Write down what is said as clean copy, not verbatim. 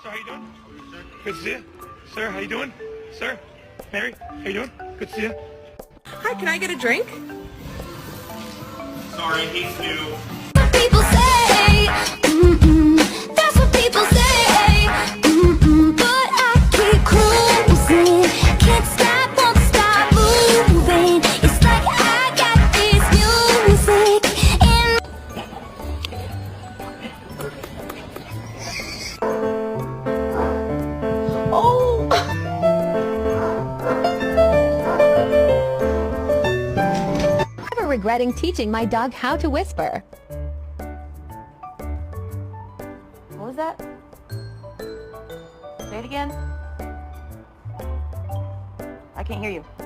Sir, how you doing? Good to see you. Sir, how you doing? Sir? Mary, how you doing? Good to see you. Hi, can I get a drink? Sorry, he's new. People say, that's what people say, but I keep cruising, can't stop, won't stop moving, it's like I got this music in. Oh! Ever regretting teaching my dog how to whisper? What was that? Say it again. I can't hear you.